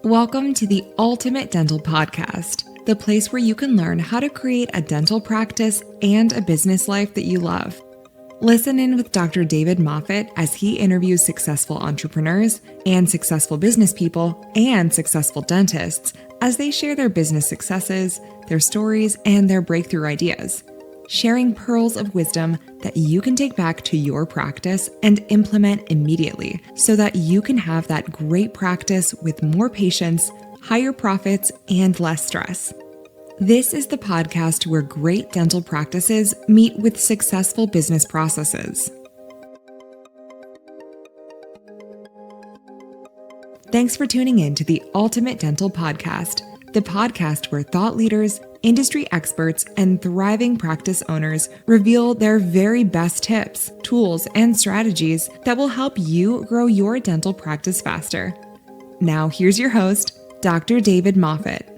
Welcome to the Ultimate Dental Podcast, the place where you can learn how to create a dental practice and a business life that you love. Listen in with Dr. David Moffet as he interviews successful entrepreneurs and successful business people and successful dentists as they share their business successes, their stories, and their breakthrough ideas, sharing pearls of wisdom that you can take back to your practice and implement immediately so that you can have that great practice with more patients, higher profits, and less stress. This is the podcast where great dental practices meet with successful business processes. Thanks for tuning in to the Ultimate Dental Podcast, the podcast where thought leaders, industry experts, and thriving practice owners reveal their very best tips, tools, and strategies that will help you grow your dental practice faster. Now, here's your host, Dr. David Moffet.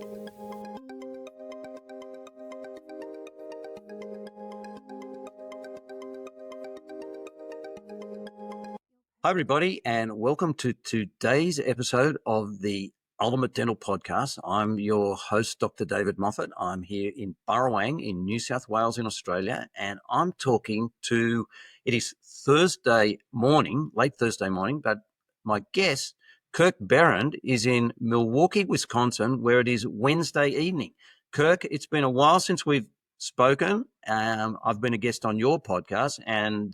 Hi, everybody, and welcome to today's episode of the Ultimate Dental Podcast. I'm your host, Dr. David Moffet. I'm here in Burrawang in New South Wales in Australia, and I'm talking to, it is Thursday morning, late Thursday morning, but my guest, Kirk Behrendt, is in Milwaukee, Wisconsin, where it is Wednesday evening. Kirk, it's been a while since we've spoken. I've been a guest on your podcast, and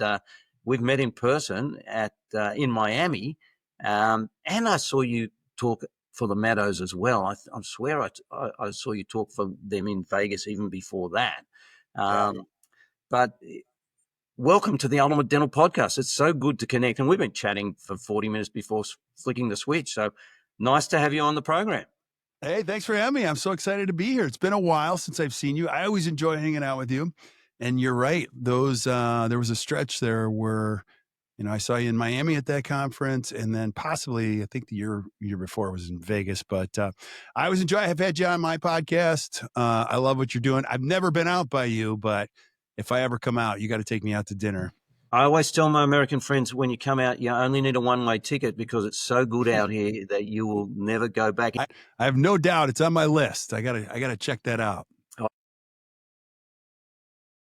we've met in person at in Miami, and I saw you talk for the Meadows as well. I swear I saw you talk for them in Vegas even before that. But welcome to the Ultimate Dental Podcast. It's so good to connect, and we've been chatting for 40 minutes before flicking the switch. So nice to have you on the program. Hey, thanks for having me. I'm so excited to be here. It's been a while since I've seen you. I always enjoy hanging out with you. And you're right. Those there was a stretch there where, I saw you in Miami at that conference, and then possibly I think the year before was in Vegas. But I always enjoy. I've had you on my podcast. I love what you're doing. I've never been out by you, but if I ever come out, you got to take me out to dinner. I always tell my American friends, when you come out, you only need a one-way ticket because it's so good out here that you will never go back. I have no doubt it's on my list. I gotta check that out.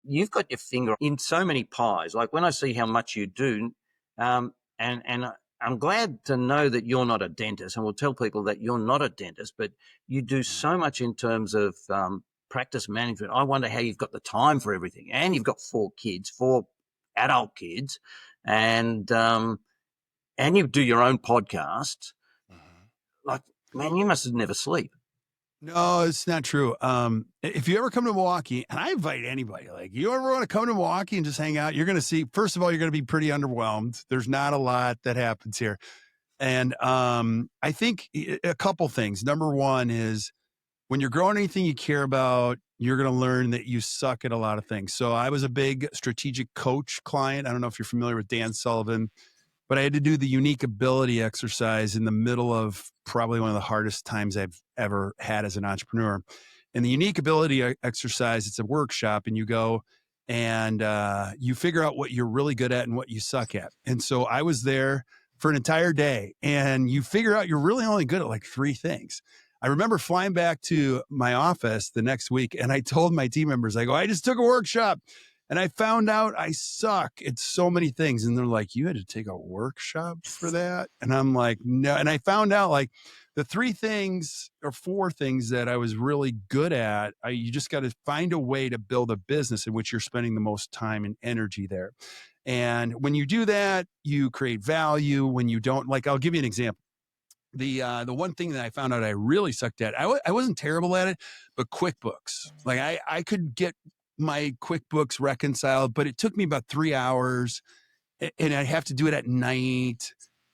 You've got your finger in so many pies. Like when I see how much you do, and I'm glad to know that you're not a dentist, and we'll tell people that you're not a dentist, but you do so much in terms of practice management. I wonder how you've got the time for everything. And you've got four adult kids, and you do your own podcast. Like, man, you must never sleep. No, it's not true. If you ever come to Milwaukee, and I invite anybody, like you ever want to come to Milwaukee and just hang out, you're going to see, first of all, you're going to be pretty underwhelmed. There's not a lot that happens here. And I think a couple things. Number one is when you're growing anything you care about, you're going to learn that you suck at a lot of things. So I was a big strategic coach client. I don't know if you're familiar with Dan Sullivan, but I had to do the unique ability exercise in the middle of probably one of the hardest times I've ever had as an entrepreneur. And the unique ability exercise, it's a workshop, and you go and you figure out what you're really good at and what you suck at. And so I was there for an entire day, and you figure out you're really only good at like three things. I remember flying back to my office the next week, and I told my team members, I go, I just took a workshop. And I found out I suck at so many things. And they're like, you had to take a workshop for that? And I'm like, no. And I found out like the three things or four things that I was really good at, you just got to find a way to build a business in which you're spending the most time and energy there. And when you do that, you create value. When you don't, like, I'll give you an example. The one thing that I found out I really sucked at, I wasn't terrible at it, but QuickBooks. Like I could get my QuickBooks reconciled, but it took me about 3 hours, and I'd have to do it at night.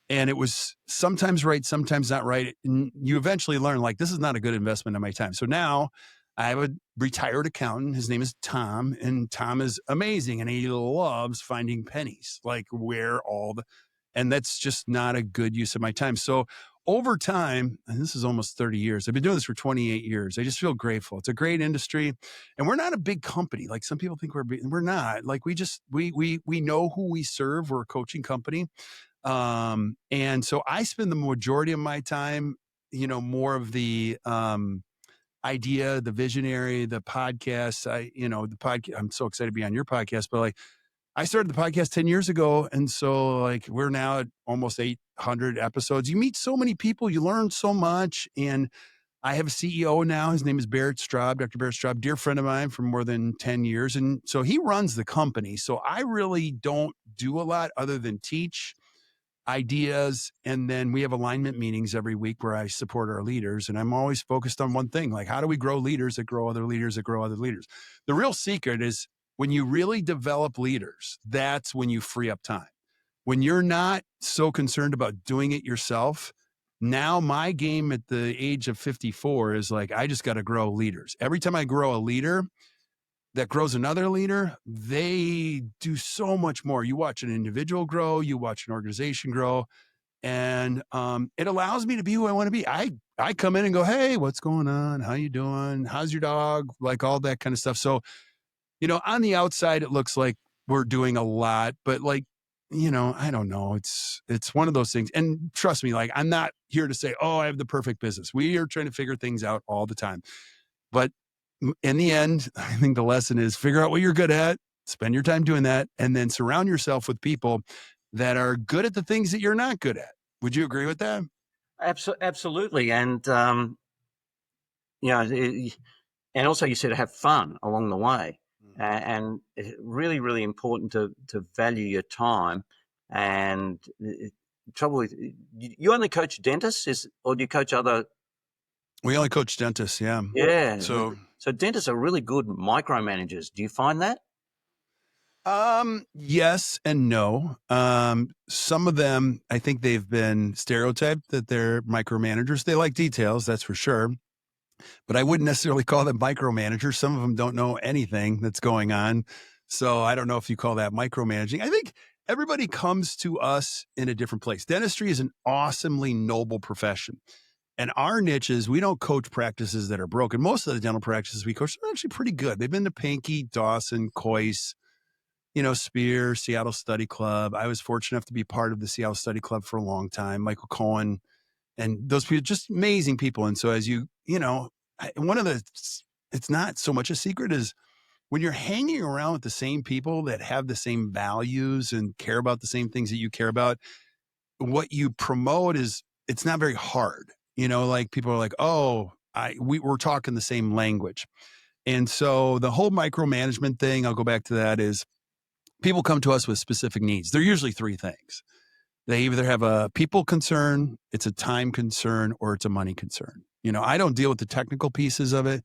And it was sometimes right, sometimes not right. And you eventually learn, like, this is not a good investment of my time. So now I have a retired accountant. His name is Tom, and Tom is amazing. And he loves finding pennies, like and that's just not a good use of my time. So over time, and this is almost 30 years, I've been doing this for 28 years. I just feel grateful. It's a great industry, and we're not a big company. Like some people think we're not. Like we know who we serve. We're a coaching company. And so I spend the majority of my time, more of the idea, the visionary, the podcast. The podcast. I'm so excited to be on your podcast, but like I started the podcast 10 years ago. And so like we're now at almost 800 episodes. You meet so many people, you learn so much. And I have a CEO now. His name is Dr. Behrendt Straub, dear friend of mine for more than 10 years. And so he runs the company. So I really don't do a lot other than teach ideas. And then we have alignment meetings every week where I support our leaders. And I'm always focused on one thing, like how do we grow leaders that grow other leaders that grow other leaders? The real secret is when you really develop leaders, that's when you free up time. When you're not so concerned about doing it yourself, now my game at the age of 54 is like, I just got to grow leaders. Every time I grow a leader that grows another leader, they do so much more. You watch an individual grow, you watch an organization grow, and it allows me to be who I want to be. I come in and go, hey, what's going on? How you doing? How's your dog? Like all that kind of stuff. So, on the outside, it looks like we're doing a lot, but like, I don't know. It's one of those things. And trust me, like I'm not here to say, oh, I have the perfect business. We are trying to figure things out all the time. But in the end, I think the lesson is figure out what you're good at, spend your time doing that, and then surround yourself with people that are good at the things that you're not good at. Would you agree with that? Absolutely. And, and also you said have fun along the way. And it's really, really important to value your time. And trouble with you only coach dentists, or do you coach other? We only coach dentists, yeah. Yeah. So dentists are really good micromanagers. Do you find that? Yes and no. Some of them, I think they've been stereotyped that they're micromanagers. They like details, that's for sure. But I wouldn't necessarily call them micromanagers. Some of them don't know anything that's going on. So I don't know if you call that micromanaging. I think everybody comes to us in a different place. Dentistry is an awesomely noble profession. And our niche is we don't coach practices that are broken. Most of the dental practices we coach are actually pretty good. They've been to Pankey, Dawson, Coyce, Spear, Seattle Study Club. I was fortunate enough to be part of the Seattle Study Club for a long time. Michael Cohen, and those people, just amazing people. And so as it's not so much a secret is when you're hanging around with the same people that have the same values and care about the same things that you care about, what you promote is, it's not very hard. Like people are like, oh, we're talking the same language. And so the whole micromanagement thing, I'll go back to that, is people come to us with specific needs. They're usually three things. They either have a people concern, it's a time concern, or it's a money concern. I don't deal with the technical pieces of it,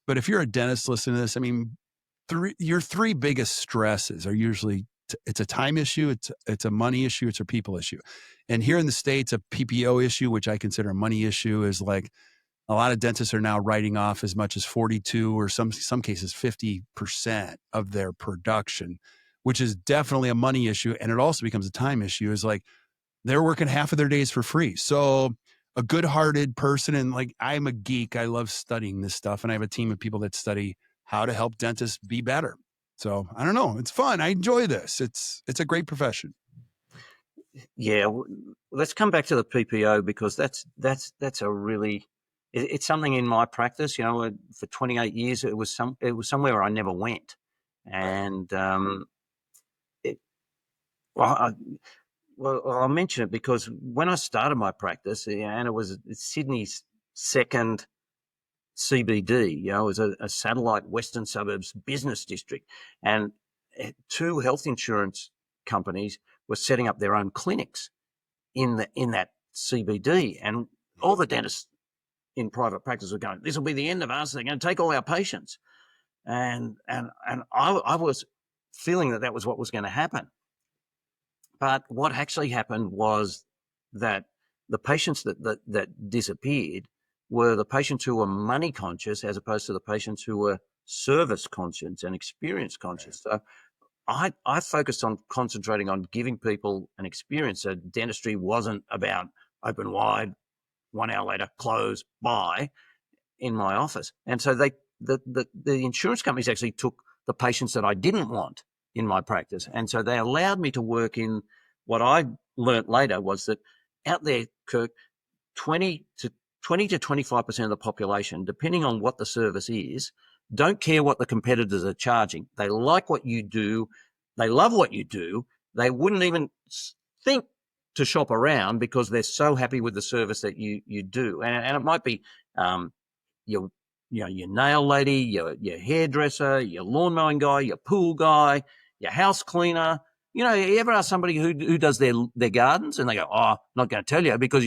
but if you're a dentist listening to this, I mean, your three biggest stresses are usually it's a time issue, it's a money issue, it's a people issue. And here in the States, a PPO issue, which I consider a money issue, is like a lot of dentists are now writing off as much as 42 or some cases 50% of their production, which is definitely a money issue. And it also becomes a time issue, is like they're working half of their days for free. So a good-hearted person, and like I'm a geek, I love studying this stuff, and I have a team of people that study how to help dentists be better. So I don't know, it's fun. I enjoy this. It's a great profession. Yeah, let's come back to the PPO, because that's a really, it's something in my practice. For 28 years, it was somewhere I never went, and I'll mention it because when I started my practice, and it was Sydney's second CBD, it was a satellite Western Suburbs business district, and two health insurance companies were setting up their own clinics in that CBD, and all the dentists in private practice were going, "This will be the end of us. They're going to take all our patients," and I was feeling that was what was going to happen. But what actually happened was that the patients that disappeared were the patients who were money conscious, as opposed to the patients who were service conscious and experience conscious. So I focused on concentrating on giving people an experience. So dentistry wasn't about open wide, 1 hour later, close, bye in my office. And so the insurance companies actually took the patients that I didn't want in my practice. And so they allowed me to work in what I learnt later was that out there, Kirk, 20 to 25% of the population, depending on what the service is, don't care what the competitors are charging. They like what you do. They love what you do. They wouldn't even think to shop around because they're so happy with the service that you do. And it might be your nail lady, your hairdresser, your lawn mowing guy, your pool guy, your house cleaner. You ever ask somebody who does their gardens and they go, "Oh, not going to tell you because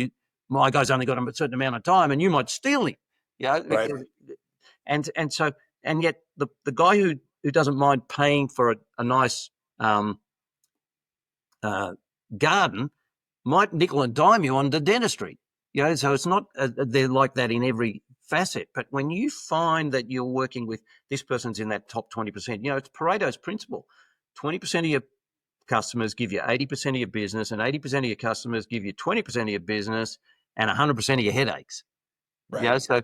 my guy's only got a certain amount of time and you might steal him." Right. And yet the guy who doesn't mind paying for a nice garden might nickel and dime you on the dentistry. So it's not they're like that in every facet. But when you find that you're working with this person's in that top 20%, it's Pareto's principle. 20% of your customers give you 80% of your business, and 80% of your customers give you 20% of your business and 100% of your headaches. Right. So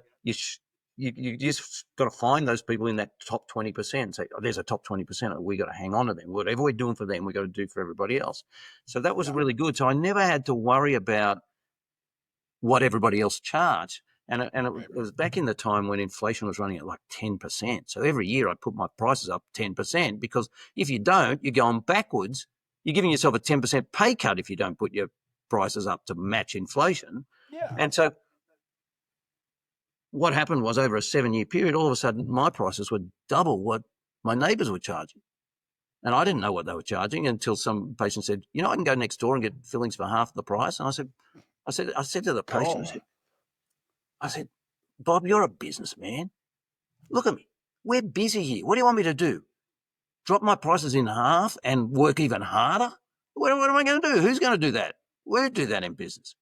you just got to find those people in that top 20% and say, "Oh, there's a top 20%. We got to hang on to them. Whatever we're doing for them, we got to do for everybody else." So that was really good. So I never had to worry about what everybody else charged. And it was back in the time when inflation was running at like 10%. So every year I put my prices up 10% because if you don't, you're going backwards. You're giving yourself a 10% pay cut if you don't put your prices up to match inflation. Yeah. And so what happened was over a 7-year period, all of a sudden my prices were double what my neighbours were charging. And I didn't know what they were charging until some patient said, I can go next door and get fillings for half the price. And I said to the patient, I said, "Bob, you're a businessman. Look at me. We're busy here. What do you want me to do? Drop my prices in half and work even harder? What am I going to do? Who's going to do that? We do that in business.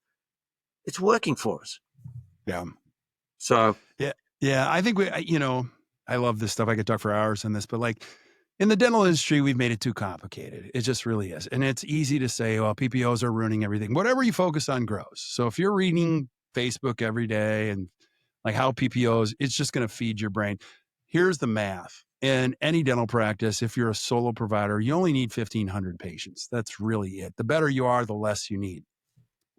It's working for us." Yeah. So yeah, I think I love this stuff. I could talk for hours on this, but like in the dental industry, we've made it too complicated. It just really is. And it's easy to say, well, PPOs are ruining everything. Whatever you focus on grows. So if you're reading Facebook every day and like how PPOs, it's just going to feed your brain. Here's the math. In any dental practice, if you're a solo provider, you only need 1,500 patients. That's really it. The better you are, the less you need.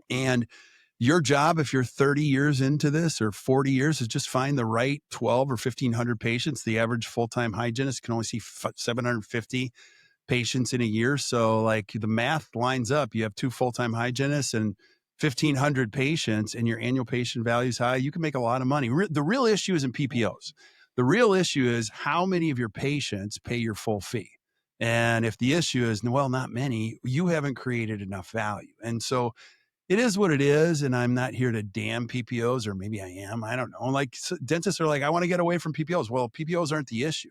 And your job, if you're 30 years into this or 40 years, is just find the right 12 or 1,500 patients. The average full-time hygienist can only see 750 patients in a year. So like the math lines up. You have 2 full-time hygienists and 1,500 patients and your annual patient value is high. You can make a lot of money. The real issue isn't PPOs. The real issue is how many of your patients pay your full fee. And if the issue is, well, not many, you haven't created enough value. And so it is what it is, and I'm not here to damn PPOs, or maybe I am. I don't know. Like dentists are like, I want to get away from PPOs. Well, PPOs aren't the issue.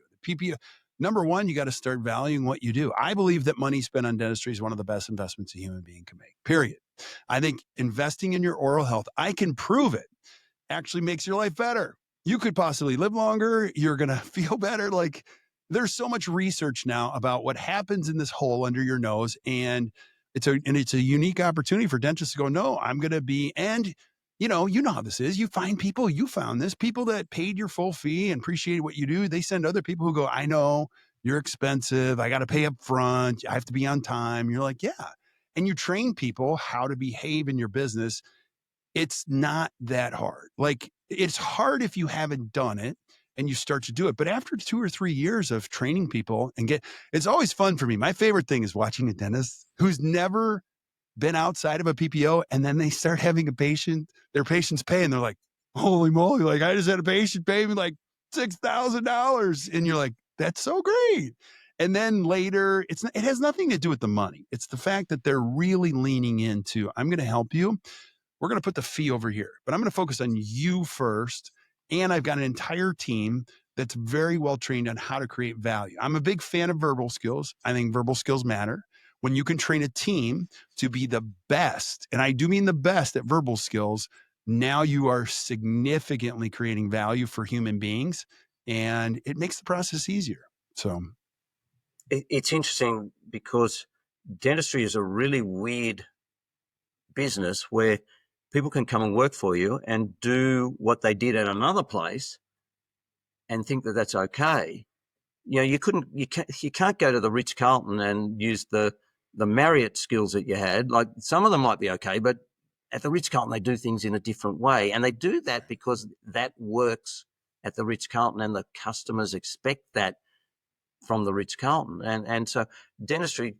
Number one, you got to start valuing what you do. I believe that money spent on dentistry is one of the best investments a human being can make, period. I think investing in your oral health, I can prove it, actually makes your life better. You could possibly live longer. You're going to feel better. Like there's so much research now about what happens in this hole under your nose, and it's a unique opportunity for dentists to go, no, I'm going to be, and you know how this is. You find people, you found this, people that paid your full fee and appreciate what you do. They send other people who go, I know you're expensive. I got to pay up front. I have to be on time. You're like, yeah. And you train people how to behave in your business. It's not that hard. Like it's hard if you haven't done it and you start to do it. But after 2 or 3 years of training people it's always fun for me. My favorite thing is watching a dentist who's never been outside of a PPO. And then they start having their patients pay. And they're like, holy moly. Like I just had a patient pay me like $6,000. And you're like, that's so great. And then later it has nothing to do with the money. It's the fact that they're really leaning into, I'm going to help you. We're going to put the fee over here, but I'm going to focus on you first. And I've got an entire team that's very well trained on how to create value. I'm a big fan of verbal skills. I think verbal skills matter. When you can train a team to be the best, and I do mean the best at verbal skills, now you are significantly creating value for human beings, and it makes the process easier. So it's interesting because dentistry is a really weird business where people can come and work for you and do what they did at another place and think that that's okay. You can't go to the Ritz-Carlton and use the the Marriott skills that you had, like some of them might be okay, but at the Ritz-Carlton, they do things in a different way. And they do that because that works at the Ritz-Carlton and the customers expect that from the Ritz-Carlton. And so dentistry,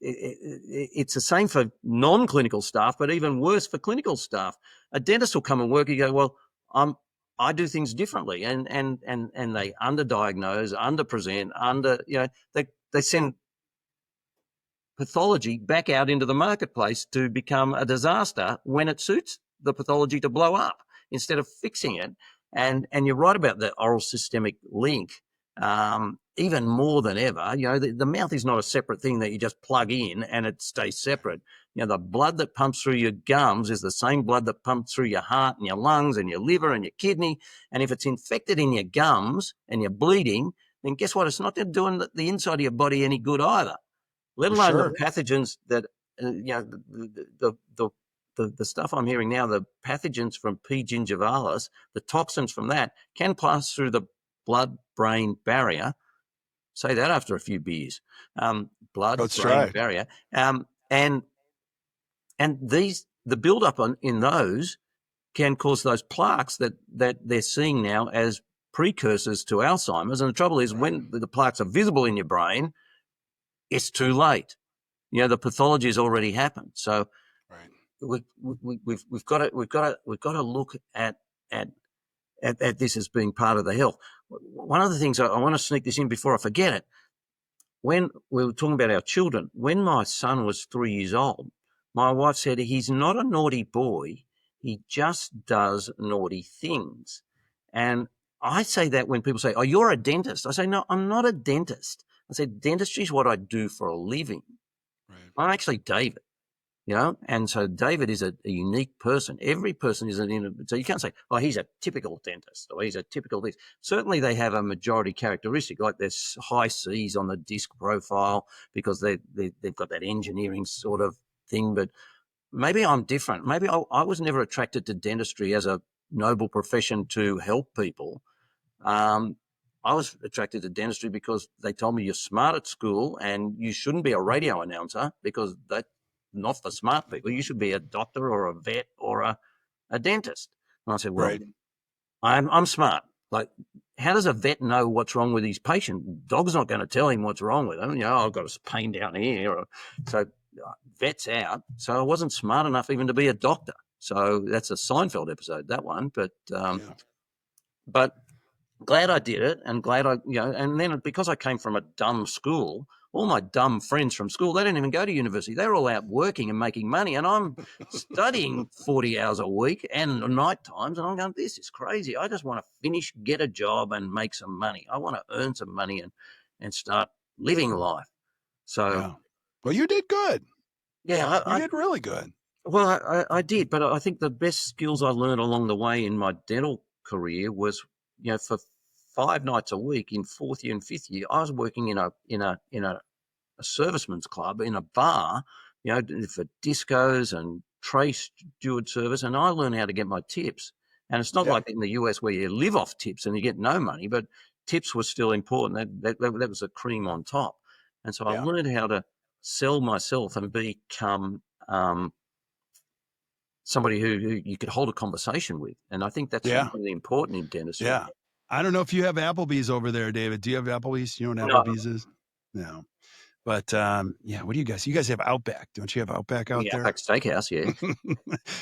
it's the same for non-clinical staff, but even worse for clinical staff. A dentist will come and work, you go, well, I do things differently. And they underdiagnose, underpresent, they send pathology back out into the marketplace to become a disaster when it suits the pathology to blow up instead of fixing it. And you're right about the oral systemic link. Even more than ever, the mouth is not a separate thing that you just plug in and it stays separate. The blood that pumps through your gums is the same blood that pumps through your heart and your lungs and your liver and your kidney. And if it's infected in your gums and you're bleeding, then guess what? It's not doing the inside of your body any good either. Let alone the pathogens that, the stuff I'm hearing now, the pathogens from P. gingivalis, the toxins from that can pass through the blood-brain barrier. Say that after a few beers. Blood-brain barrier. And the build-up in those can cause those plaques that they're seeing now as precursors to Alzheimer's. And the trouble is when the plaques are visible in your brain, it's too late. The pathology has already happened. So we've got to look at this as being part of the health. One of the things I want to sneak this in before I forget it. When we were talking about our children, when my son was 3 years old, my wife said he's not a naughty boy. He just does naughty things. And I say that when people say, "Oh, you're a dentist." I say, "No, I'm not a dentist." I said, dentistry is what I do for a living. Right. I'm actually David, and so David is a unique person. Every person is so you can't say, "Oh, he's a typical dentist," or "He's a typical this." Certainly they have a majority characteristic, like there's high C's on the disc profile because they've got that engineering sort of thing. But maybe I'm different. Maybe I was never attracted to dentistry as a noble profession to help people. I was attracted to dentistry because they told me you're smart at school and you shouldn't be a radio announcer because that's not for smart people. You should be a doctor or a vet or a dentist. And I said, well, I'm smart. Like, how does a vet know what's wrong with his patient? Dog's not going to tell him what's wrong with him. I've got a pain down here. So vet's out. So I wasn't smart enough even to be a doctor. So that's a Seinfeld episode, that one. But glad I did it, and glad and then because I came from a dumb school, all my dumb friends from school, they didn't even go to university. They were all out working and making money, and I'm studying 40 hours a week and night times, and I'm going, this is crazy. I just want to finish, get a job and make some money. I want to earn some money and start living life. So, well, you did good. Yeah. You did really good. Well, I did, but I think the best skills I learned along the way in my dental career was, for 5 nights a week in 4th year and 5th year, I was working in a serviceman's club in a bar, for discos and tray steward service, and I learned how to get my tips. And it's not like in the US where you live off tips and you get no money, but tips was still important. That was a cream on top. And so I learned how to sell myself and become somebody who you could hold a conversation with. And I think that's really important in dentistry. Yeah. I don't know if you have Applebee's over there, David. Do you have Applebee's? You know what Applebee's is? No. But what do you guys? You guys have Outback, don't you have Outback out there? Outback Steakhouse, yeah.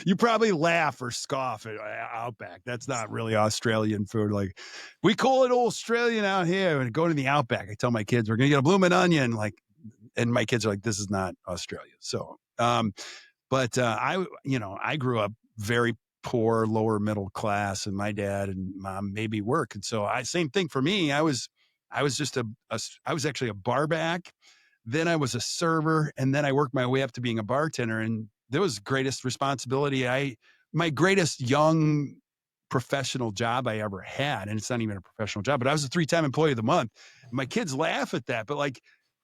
You probably laugh or scoff at Outback. That's not really Australian food. Like, we call it Australian out here. And go to the Outback, I tell my kids, we're gonna get a bloomin' onion. And my kids are like, this is not Australia. So, but I grew up very poor, lower middle class, and my dad and mom made me work. And so same thing for me. I was actually a bar back. Then I was a server, and then I worked my way up to being a bartender. And that was greatest responsibility. My greatest young professional job I ever had. And it's not even a professional job, but I was a 3-time employee of the month. My kids laugh at that, but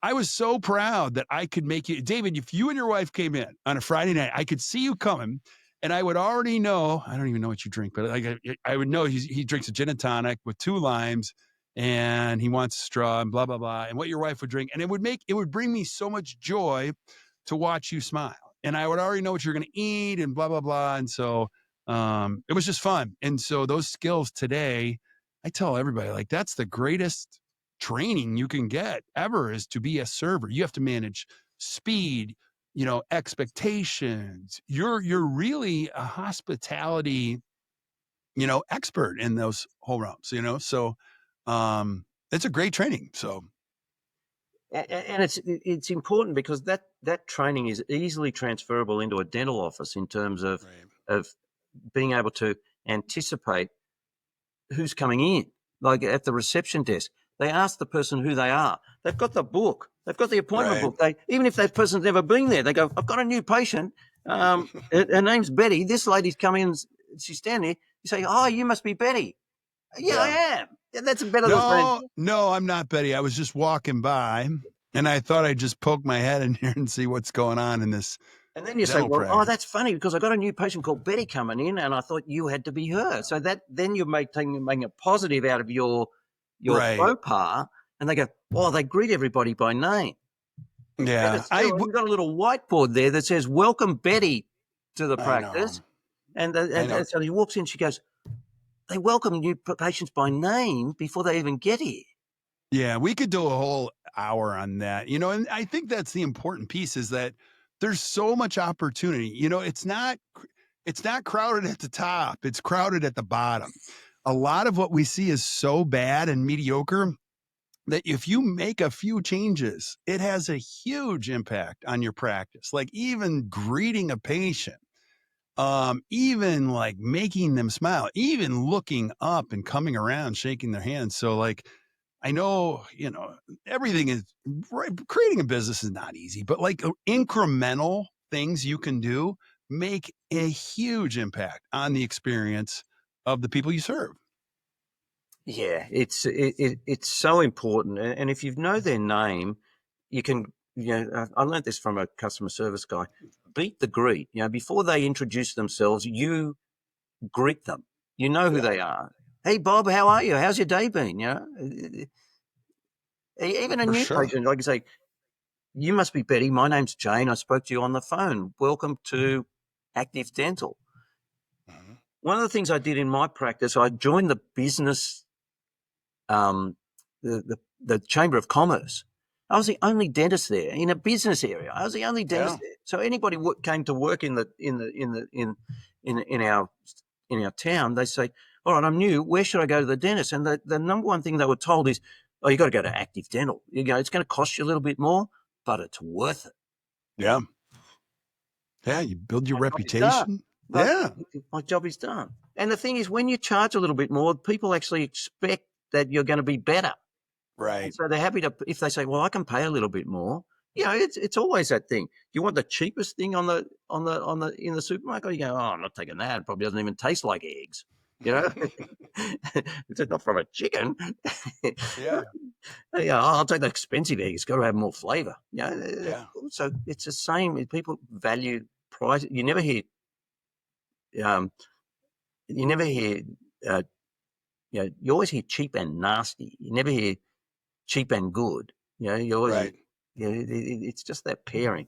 I was so proud that I could make you, David, if you and your wife came in on a Friday night, I could see you coming and I would already know, I don't even know what you drink, but I would know he drinks a gin and tonic with 2 limes and he wants a straw and blah, blah, blah, and what your wife would drink. And it would bring me so much joy to watch you smile. And I would already know what you're going to eat and blah, blah, blah. And so it was just fun. And so those skills today, I tell everybody, like, that's the greatest training you can get ever, is to be a server. You have to manage speed, expectations. You're really a hospitality, expert in those whole realms, so it's a great training. So and it's important because that training is easily transferable into a dental office in terms of being able to anticipate who's coming in. Like at the reception desk, they ask the person who they are. They've got the book. They've got the appointment book. Even if that person's never been there, they go, I've got a new patient. Her name's Betty. This lady's come in. She's standing there. You say, oh, you must be Betty. Yeah, I am. That's better than saying, no, I'm not Betty. I was just walking by and I thought I'd just poke my head in here and see what's going on in this. And then you say, well, practice. Oh, that's funny because I got a new patient called Betty coming in and I thought you had to be her. So then you're making a positive out of your faux pas, and they go, oh, they greet everybody by name. Yeah. We've got a little whiteboard there that says, welcome Betty to the practice. And so he walks in, she goes, they welcome new patients by name before they even get here. Yeah, we could do a whole hour on that, and I think that's the important piece, is that there's so much opportunity. It's not crowded at the top. It's crowded at the bottom. A lot of what we see is so bad and mediocre that if you make a few changes, it has a huge impact on your practice. Like even greeting a patient, even like making them smile, even looking up and coming around, shaking their hands. So like, I know, everything is creating a business is not easy, but like incremental things you can do make a huge impact on the experience of the people you serve. Yeah, it's so important. And if you know their name, you can, I learned this from a customer service guy, beat the greet. Before they introduce themselves, you greet them. You know who they are. Hey, Bob, how are you? How's your day been? Even a new patient, like I say, you must be Betty. My name's Jane. I spoke to you on the phone. Welcome to Active Dental. Mm-hmm. One of the things I did in my practice, I joined the business, the Chamber of Commerce. I was the only dentist there in a business area. I was the only dentist there. So anybody came to work in our town, they say, all right, I'm new. Where should I go to the dentist? And the number one thing they were told is, oh, you got to go to Active Dental. It's going to cost you a little bit more, but it's worth it. Yeah. Yeah, you build your reputation. My job is done. And the thing is, when you charge a little bit more, people actually expect that you're going to be better. Right. And so they're happy to, if they say, well, I can pay a little bit more. It's always that thing. You want the cheapest thing in the supermarket? You go, oh, I'm not taking that. It probably doesn't even taste like eggs. It's not from a chicken. Yeah. I'll take the expensive egg. It's got to have more flavor. So it's the same. People value price. You never hear. You always hear cheap and nasty. You never hear cheap and good. You always. It's just that pairing.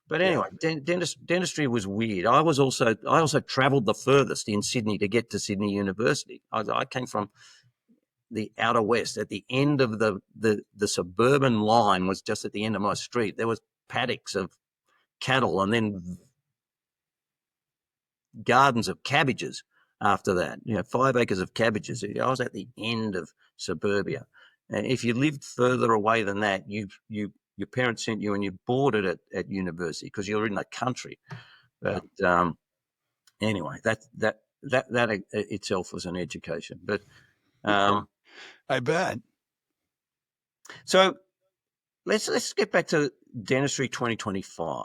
But anyway, dentistry was weird. I also travelled the furthest in Sydney to get to Sydney University. I came from the outer west. At the end of the suburban line was just at the end of my street. There was paddocks of cattle and then gardens of cabbages after that. 5 acres of cabbages. I was at the end of suburbia. And if you lived further away than that, your parents sent you and you boarded at university because you're in the country. But anyway, that itself was an education. But I bet. So let's get back to Dentistry 2025.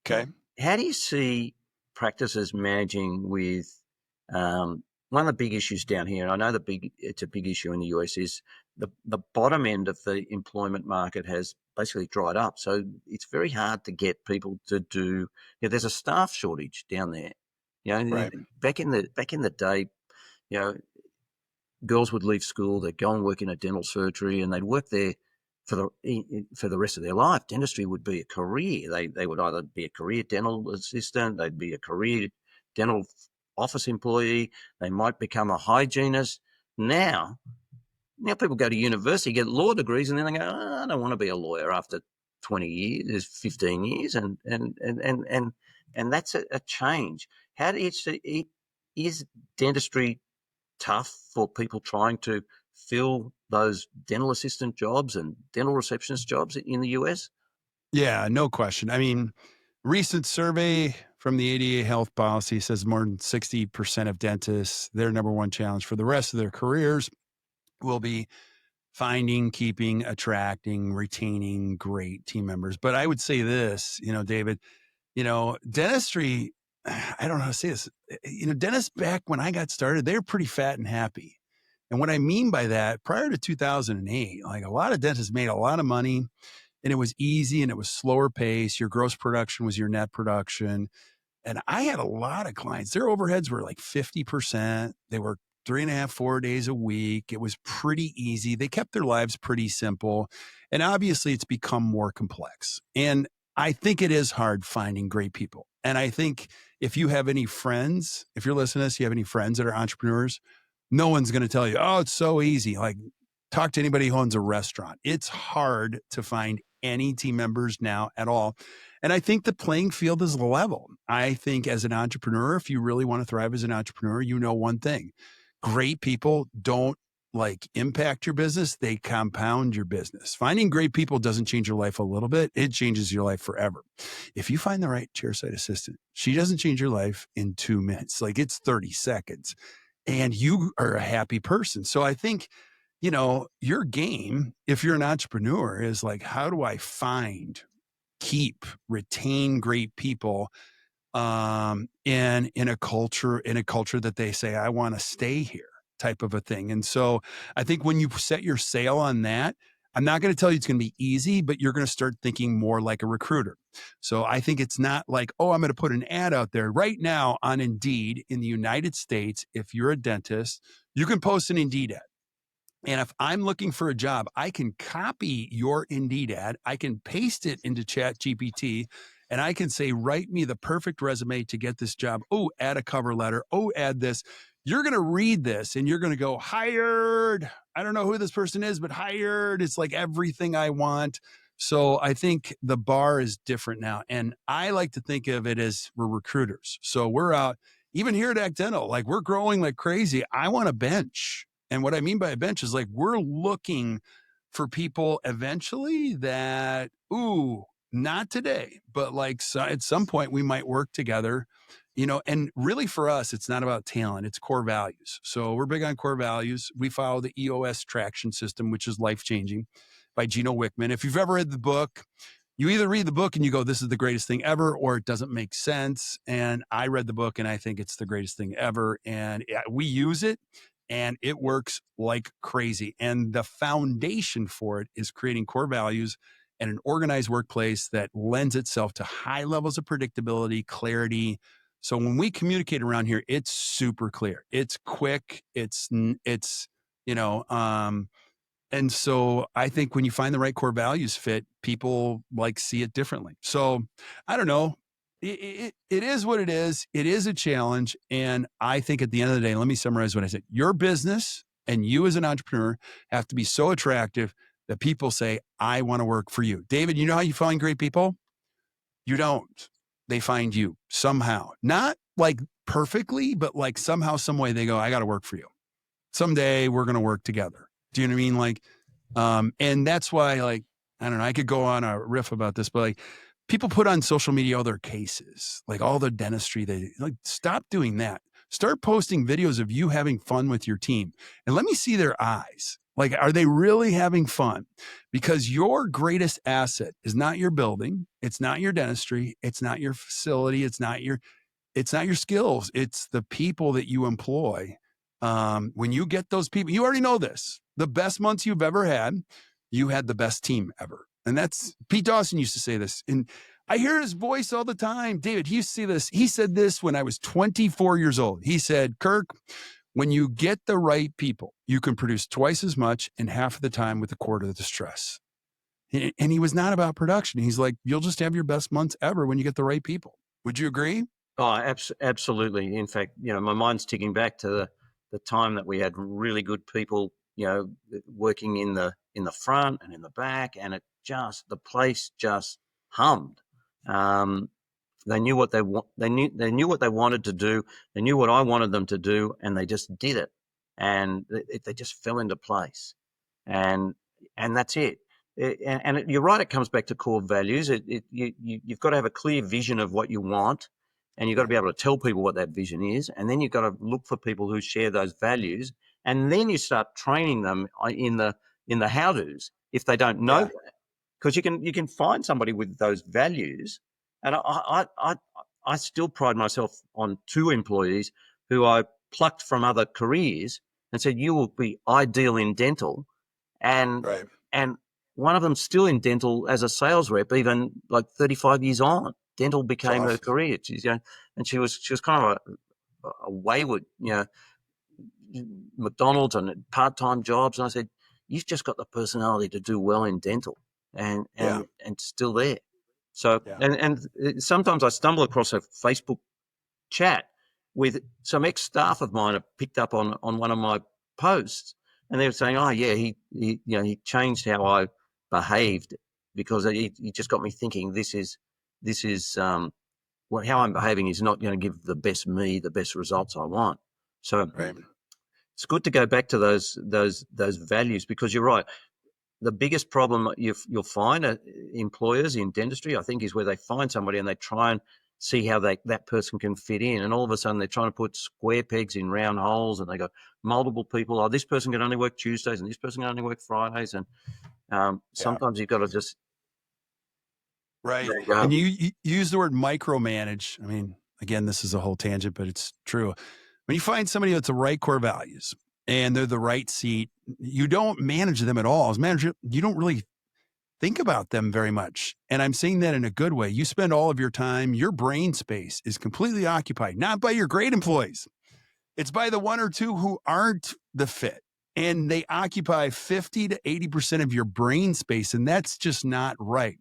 Okay. How do you see practices managing with one of the big issues down here, and I know it's a big issue in the US, is the bottom end of the employment market has basically dried up. So it's very hard to get people to do. There's a staff shortage down there. Back in the day, girls would leave school, they'd go and work in a dental surgery, and they'd work there for the rest of their life. Dentistry would be a career. They would either be a career dental assistant, they'd be a career dental office employee, they might become a hygienist. Now people go to university, get law degrees, and then they go, I don't want to be a lawyer after 20 years, 15 years, and that's a change. How do is dentistry tough for people trying to fill those dental assistant jobs and dental receptionist jobs in the US? Yeah, no question. I mean, recent survey from the ADA health policy says more than 60% of dentists, their number one challenge for the rest of their careers will be finding, keeping, attracting, retaining great team members. But I would say this, David, dentistry, I don't know how to say this. Dentists back when I got started, they were pretty fat and happy. And what I mean by that, prior to 2008, like a lot of dentists made a lot of money and it was easy and it was slower pace. Your gross production was your net production. And I had a lot of clients, their overheads were like 50%. They were 3.5, 4 days a week. It was pretty easy. They kept their lives pretty simple. And obviously it's become more complex. And I think it is hard finding great people. And I think if you have any friends, if you're listening to this, you have any friends that are entrepreneurs, no one's going to tell you, oh, it's so easy. Like, talk to anybody who owns a restaurant. It's hard to find any team members now at all. And I think the playing field is level. I think as an entrepreneur, if you really want to thrive as an entrepreneur, you know one thing. Great people don't impact your business. They compound your business. Finding great people doesn't change your life a little bit. It changes your life forever. If you find the right chairside assistant, she doesn't change your life in 2 minutes. It's 30 seconds and you are a happy person. So I think, your game, if you're an entrepreneur, is how do I find, keep, retain great people in a culture that they say, I want to stay here type of a thing. And so I think when you set your sail on that, I'm not going to tell you it's going to be easy, but you're going to start thinking more like a recruiter. So I think it's not like, oh, I'm going to put an ad out there right now on Indeed in the United States. If you're a dentist, you can post an Indeed ad. And if I'm looking for a job, I can copy your Indeed ad. I can paste it into ChatGPT and I can say, write me the perfect resume to get this job. Oh, add a cover letter. Oh, add this. You're going to read this and you're going to go, hired. I don't know who this person is, but hired. It's like everything I want. So I think the bar is different now. And I like to think of it as we're recruiters. So we're out, even here at Act Dental, we're growing like crazy. I want a bench. And what I mean by a bench is we're looking for people eventually that, not today, but at some point we might work together, and really for us, it's not about talent, it's core values. So we're big on core values. We follow the EOS traction system, which is life-changing by Gino Wickman. If you've ever read the book, you either read the book and you go, this is the greatest thing ever, or it doesn't make sense. And I read the book and I think it's the greatest thing ever. And we use it. And it works like crazy. And the foundation for it is creating core values and an organized workplace that lends itself to high levels of predictability, clarity. So when we communicate around here, it's super clear. It's quick. And so I think when you find the right core values fit, people see it differently. So I don't know. It is what it is. It is a challenge. And I think at the end of the day, let me summarize what I said. Your business and you as an entrepreneur have to be so attractive that people say, I want to work for you. David, you know how you find great people? You don't. They find you somehow, not perfectly, but somehow, some way they go, I got to work for you. Someday we're going to work together. Do you know what I mean? And that's why, I don't know, I could go on a riff about this, but people put on social media all their cases, all the dentistry. They stop doing that. Start posting videos of you having fun with your team and let me see their eyes. Are they really having fun? Because your greatest asset is not your building. It's not your dentistry. It's not your facility. It's not your skills. It's the people that you employ. When you get those people, you already know this, the best months you've ever had, you had the best team ever. And that's Pete Dawson used to say this. And I hear his voice all the time. David, he used to say this. He said this when I was 24 years old. He said, Kirk, when you get the right people, you can produce twice as much in half of the time with a quarter of the stress. And he was not about production. He's like, you'll just have your best months ever when you get the right people. Would you agree? Oh, absolutely. In fact, my mind's ticking back to the time that we had really good people, working in the front and in the back, and the place just hummed. They knew what they want. They knew what they wanted to do. They knew what I wanted them to do, and they just did it. And they just fell into place. And that's it. You're right. It comes back to core values. You've got to have a clear vision of what you want, and you've got to be able to tell people what that vision is. And then you've got to look for people who share those values, and then you start training them in the how-tos if they don't know that, because you can find somebody with those values. And I still pride myself on 2 employees who I plucked from other careers and said, you will be ideal in dental. And one of them's still in dental as a sales rep, even like 35 years on. Dental became her career. And she was kind of a wayward, McDonald's and part-time jobs. And I said, you've just got the personality to do well in dental, and still there. So, and sometimes I stumble across a Facebook chat with some ex-staff of mine have picked up on one of my posts, and they were saying, oh yeah, he changed how I behaved, because he just got me thinking, this is how I'm behaving is not going to give the best results I want. So it's good to go back to those values, because you're right. The biggest problem you'll find employers in dentistry, I think, is where they find somebody and they try and see how that person can fit in, and all of a sudden they're trying to put square pegs in round holes, and they got multiple people. Oh, this person can only work Tuesdays, and this person can only work Fridays, and sometimes you've got to just And you use the word micromanage. I mean, again, this is a whole tangent, but it's true. When you find somebody that's the right core values and they're the right seat, you don't manage them at all. As a manager, you don't really think about them very much. And I'm saying that in a good way. You spend all of your time, your brain space is completely occupied, not by your great employees. It's by the 1 or 2 who aren't the fit. And they occupy 50 to 80% of your brain space. And that's just not right.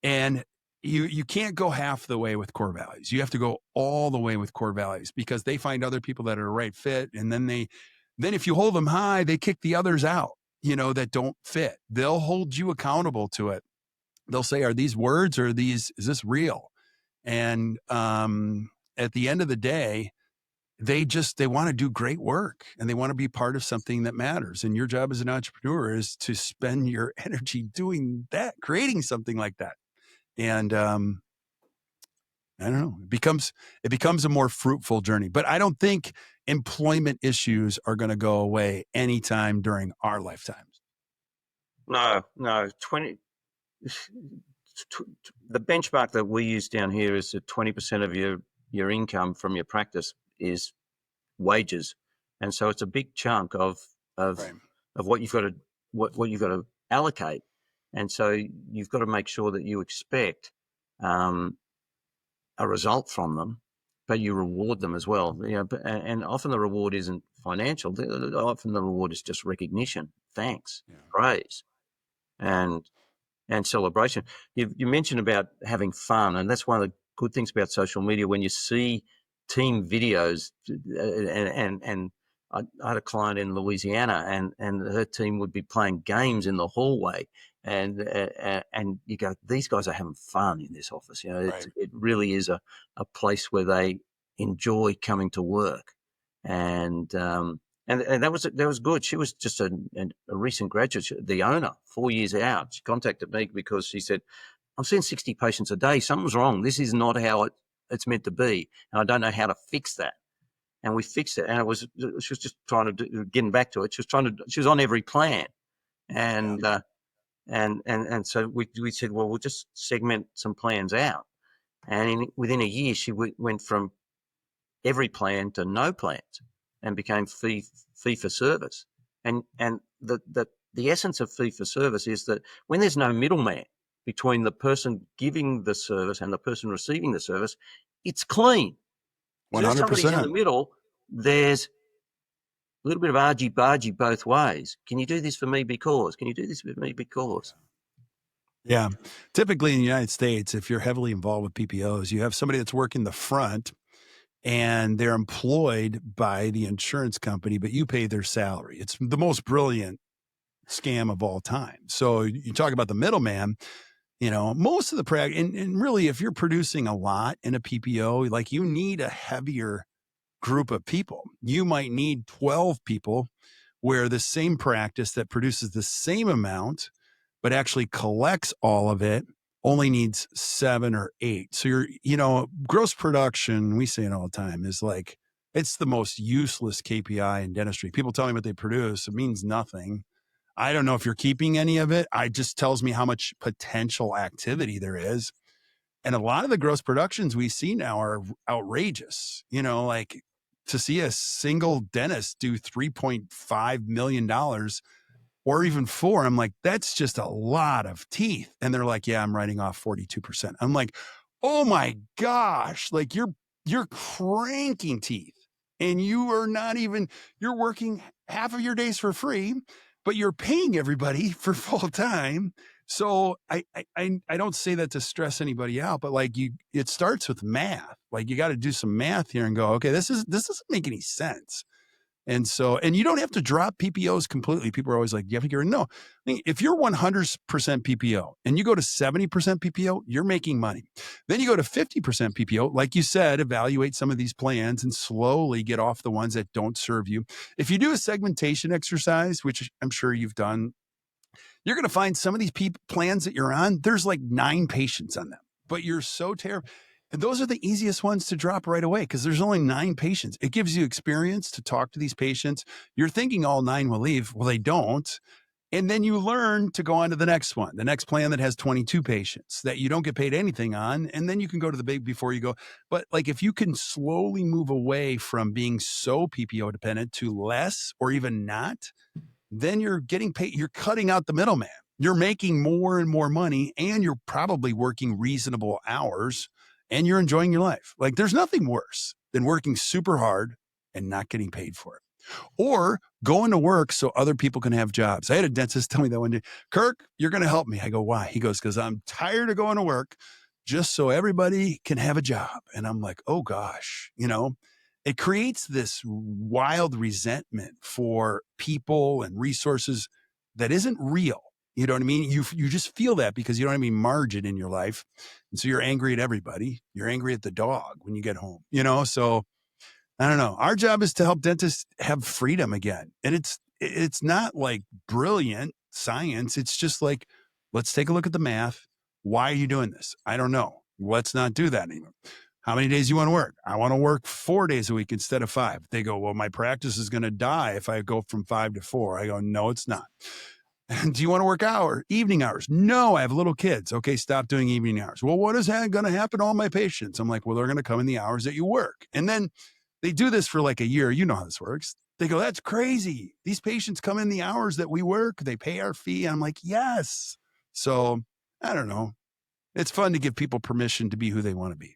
And you can't go half the way with core values. You have to go all the way with core values, because they find other people that are a right fit. And then if you hold them high, they kick the others out, that don't fit. They'll hold you accountable to it. They'll say, are these words, or is this real? And at the end of the day, they want to do great work, and they want to be part of something that matters. And your job as an entrepreneur is to spend your energy doing that, creating something like that. And I don't know, it becomes a more fruitful journey. But I don't think employment issues are going to go away anytime during our lifetimes. No. The benchmark that we use down here is that 20% of your income from your practice is wages, and so it's a big chunk of what you've got to allocate, and so you've got to make sure that you expect a result from them, but you reward them as well. And often the reward isn't financial. Often the reward is just recognition, thanks, praise, and celebration. You mentioned about having fun, and that's one of the good things about social media. When you see team videos, and I had a client in Louisiana, and her team would be playing games in the hallway, and you go, these guys are having fun in this office. It really is a place where they enjoy coming to work, and that was good. She was just a recent graduate. The owner, 4 years out, she contacted me because she said, I'm seeing 60 patients a day. Something's wrong. This is not how it's meant to be. And I don't know how to fix that. And we fixed it. And she was just trying to getting back to it. She was on every plan. And so we said, well, we'll just segment some plans out. And within a year, she went from every plan to no plans, and became fee for service. And the essence of fee for service is that when there's no middleman between the person giving the service and the person receiving the service, it's clean. 100%. If somebody's in the middle, there's a little bit of argy-bargy both ways. Can you do this for me because? Can you do this for me because? Yeah. Typically in the United States, if you're heavily involved with PPOs, you have somebody that's working the front and they're employed by the insurance company, but you pay their salary. It's the most brilliant scam of all time. So you talk about the middleman, most of the practice, and really, if you're producing a lot in a PPO, like you need a heavier group of people. You might need 12 people where the same practice that produces the same amount, but actually collects all of it only needs 7 or 8. So gross production, we say it all the time, is like, it's the most useless KPI in dentistry. People tell me what they produce. It means nothing. I don't know if you're keeping any of it. It just tells me how much potential activity there is. And a lot of the gross productions we see now are outrageous. Like to see a single dentist do $3.5 million or even 4, I'm like, that's just a lot of teeth. And they're like, yeah, I'm writing off 42%. I'm like, oh my gosh, like you're cranking teeth and you're working half of your days for free, but you're paying everybody for full time. So I don't say that to stress anybody out, but like it starts with math. Like you got to do some math here and go, okay, this doesn't make any sense. And you don't have to drop PPOs completely. People are always like, you have to get rid. No, I mean, if you're 100% PPO and you go to 70% PPO, you're making money. Then you go to 50% PPO. Like you said, evaluate some of these plans and slowly get off the ones that don't serve you. If you do a segmentation exercise, which I'm sure you've done, you're going to find some of these plans that you're on, there's like 9 patients on them, but you're so terrible. And those are the easiest ones to drop right away because there's only 9 patients. It gives you experience to talk to these patients. You're thinking all 9 will leave. Well, they don't. And then you learn to go on to the next one, the next plan that has 22 patients that you don't get paid anything on. And then you can go to the big before you go. But like if you can slowly move away from being so PPO dependent to less or even not, then you're getting paid. You're cutting out the middleman. You're making more and more money and you're probably working reasonable hours and you're enjoying your life. Like there's nothing worse than working super hard and not getting paid for it, or going to work so other people can have jobs. I had a dentist tell me that one day, Kirk, you're going to help me. I go, why? He goes, because I'm tired of going to work just so everybody can have a job. And I'm like, oh gosh, it creates this wild resentment for people and resources that isn't real. You know what I mean? You just feel that because you don't have any margin in your life. And so you're angry at everybody. You're angry at the dog when you get home, So I don't know. Our job is to help dentists have freedom again. And it's not like brilliant science. It's just like, let's take a look at the math. Why are you doing this? I don't know. Let's not do that anymore. How many days do you want to work? I want to work 4 days a week instead of 5. They go, well, my practice is going to die if I go from 5 to 4. I go, no, it's not. Do you want to work evening hours? No, I have little kids. Okay, stop doing evening hours. Well, what is going to happen to all my patients? I'm like, well, they're going to come in the hours that you work. And then they do this for like a year. You know how this works. They go, that's crazy. These patients come in the hours that we work. They pay our fee. I'm like, yes. So I don't know. It's fun to give people permission to be who they want to be.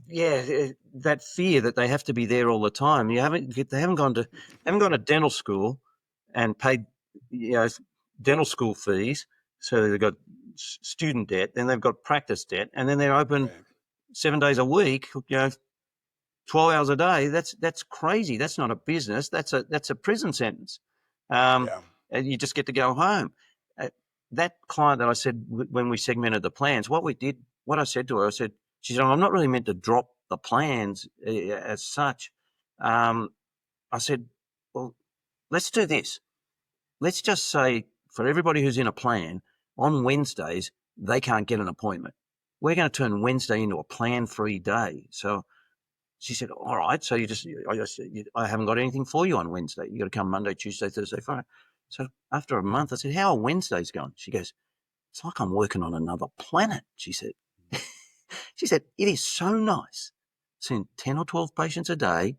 Yeah, that fear that they have to be there all the time. They haven't gone to dental school and paid, dental school fees. So they've got student debt, then they've got practice debt, and then they're open 7 days a week. 12 hours a day. That's crazy. That's not a business. That's a prison sentence. And you just get to go home. That client that I said when we segmented the plans, what I said to her, she said, I'm not really meant to drop the plans as such. I said, well, let's do this. Let's just say for everybody who's in a plan, on Wednesdays, they can't get an appointment. We're going to turn Wednesday into a plan-free day. So she said, all right, so I haven't got anything for you on Wednesday. You got to come Monday, Tuesday, Thursday, Friday. So after a month, I said, how are Wednesdays going? She goes, it's like I'm working on another planet, she said. She said, it is so nice seeing 10 or 12 patients a day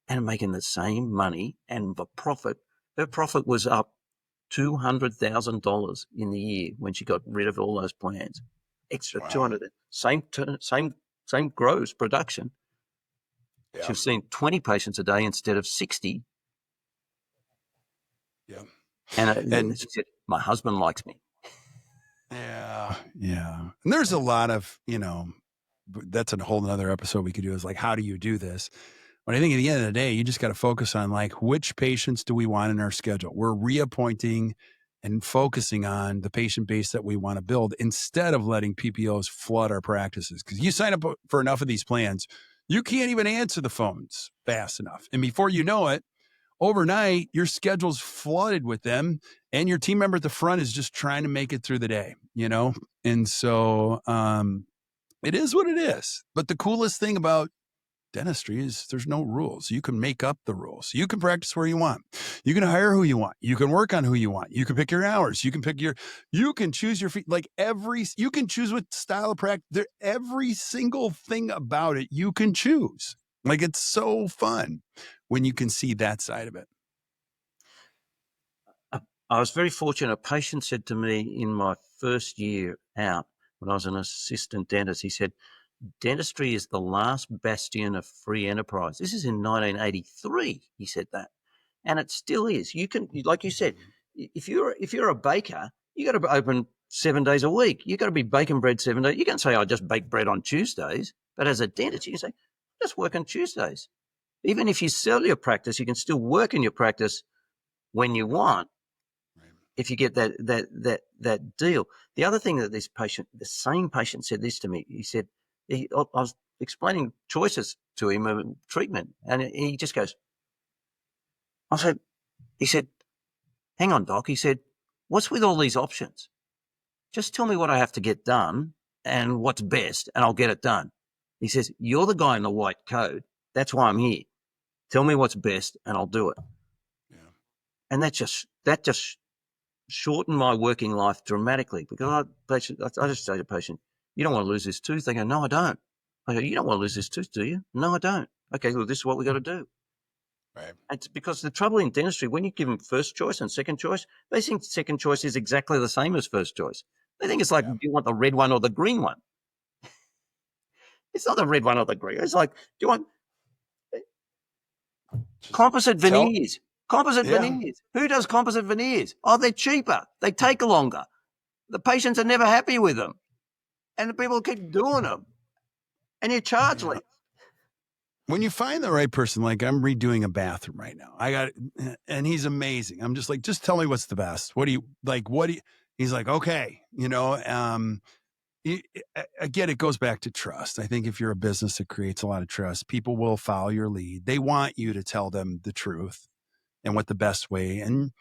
and making the same money, and her profit was up $200,000 in the year when she got rid of all those plans. Extra 200, same gross production. Yeah. She was seeing 20 patients a day instead of 60. Yeah. And she said, my husband likes me. Yeah. Yeah. And there's a lot of, that's a whole nother episode we could do, is like, how do you do this? But I think at the end of the day, you just got to focus on like, which patients do we want in our schedule? We're reappointing and focusing on the patient base that we want to build instead of letting PPOs flood our practices. Because you sign up for enough of these plans, you can't even answer the phones fast enough. And before you know it, overnight, your schedule's flooded with them, and your team member at the front is just trying to make it through the day, And so it is what it is. But the coolest thing about dentistry is there's no rules. You can make up the rules. You can practice where you want. You can hire who you want. You can work on who you want. You can pick your hours. You can choose your feet. Like you can choose what style of practice. Every single thing about it, you can choose. Like, it's so fun when you can see that side of it. I was very fortunate. A patient said to me in my first year out, when I was an assistant dentist, he said, dentistry is the last bastion of free enterprise. This is in 1983. He said that, and it still is. You can, like you said, if you're a baker, you got to be open 7 days a week. You got to be baking bread 7 days. You can't say I just bake bread on Tuesdays. But as a dentist, you can say just work on Tuesdays. Even if you sell your practice, you can still work in your practice when you want. If you get that deal. The other thing that the same patient said this to me. He said, I was explaining choices to him of treatment, and he just goes, he said, hang on, doc. He said, what's with all these options? Just tell me what I have to get done and what's best, and I'll get it done. He says, you're the guy in the white coat. That's why I'm here. Tell me what's best, and I'll do it. Yeah. And that just shortened my working life dramatically, because I just say to the patient, you don't want to lose this tooth? They go, no, I don't. I go, you don't want to lose this tooth, do you? No, I don't. Okay, well, this is what we got to do. Right. It's because the trouble in dentistry, when you give them first choice and second choice, they think second choice is exactly the same as first choice. They think it's like, do you want the red one or the green one? It's not the red one or the green. It's like, do you want composite veneers? Composite veneers. Who does composite veneers? Oh, they're cheaper. They take longer. The patients are never happy with them. And the people keep doing them. And you charge less. When you find the right person, like I'm redoing a bathroom right now. And he's amazing. I'm just like, just tell me what's the best. He's like, okay, again, it goes back to trust. I think if you're a business that creates a lot of trust, people will follow your lead. They want you to tell them the truth and what the best way. And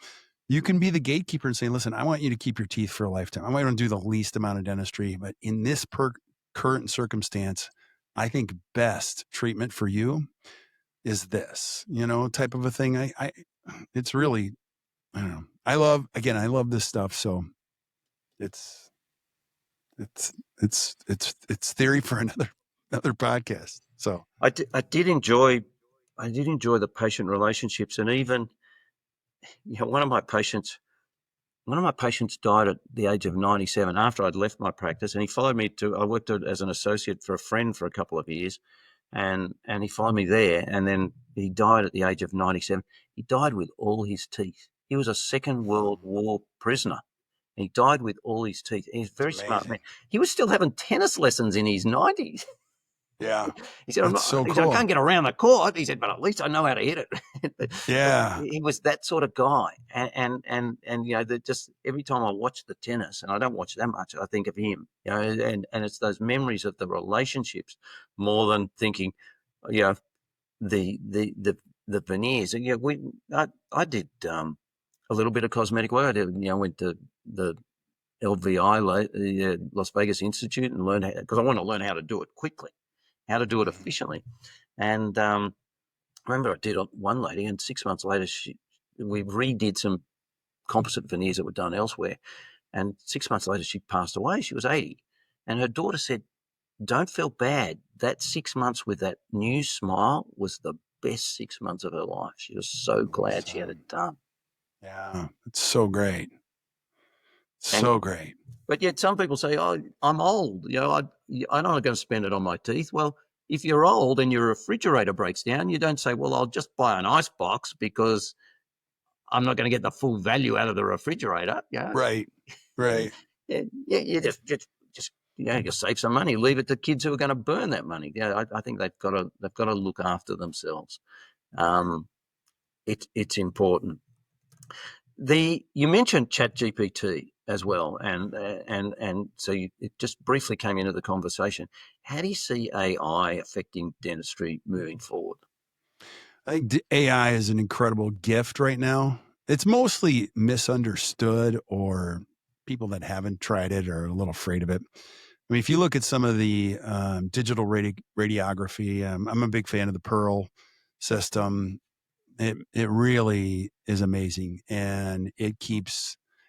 you can be the gatekeeper and say, listen, I want you to keep your teeth for a lifetime. I want to do the least amount of dentistry, but in this current circumstance, I think best treatment for you is this, type of a thing. It's really, I don't know. I love this stuff. So it's theory for another podcast. So I did enjoy the patient relationships, and even, one of my patients died at the age of 97 after I'd left my practice, and he followed me I worked as an associate for a friend for a couple of years, and he followed me there, and then he died at the age of 97. He died with all his teeth. He was a Second World War prisoner. He died with all his teeth. He's a very smart man. He was still having tennis lessons in his 90s. Yeah. He said, I can't get around the court. He said, but at least I know how to hit it. Yeah. He was that sort of guy. And just every time I watch the tennis, and I don't watch that much, I think of him, and it's those memories of the relationships more than thinking, the veneers. I did a little bit of cosmetic work. I did, went to the LVI, the Las Vegas Institute, and learned because I want to learn how to do it quickly, how to do it efficiently. And I remember I did one lady, and 6 months later, we redid some composite veneers that were done elsewhere. And 6 months later, she passed away. She was 80. And her daughter said, don't feel bad. That 6 months with that new smile was the best 6 months of her life. She was so glad she had it done. Yeah, it's so great. So great. But yet some people say, oh, I'm old. I'm not going to spend it on my teeth. Well, if you're old and your refrigerator breaks down, you don't say, well, I'll just buy an ice box because I'm not going to get the full value out of the refrigerator. Right. you just you save some money, leave it to kids who are going to burn that money. Yeah, I think they've got to look after themselves. It's important. You mentioned ChatGPT as well, and so it just briefly came into the conversation. How do you see AI affecting dentistry moving forward? I think AI is an incredible gift right now. It's mostly misunderstood, or people that haven't tried it are a little afraid of it. I mean, if you look at some of the digital radiography, I'm a big fan of the Pearl system. It really is amazing, and it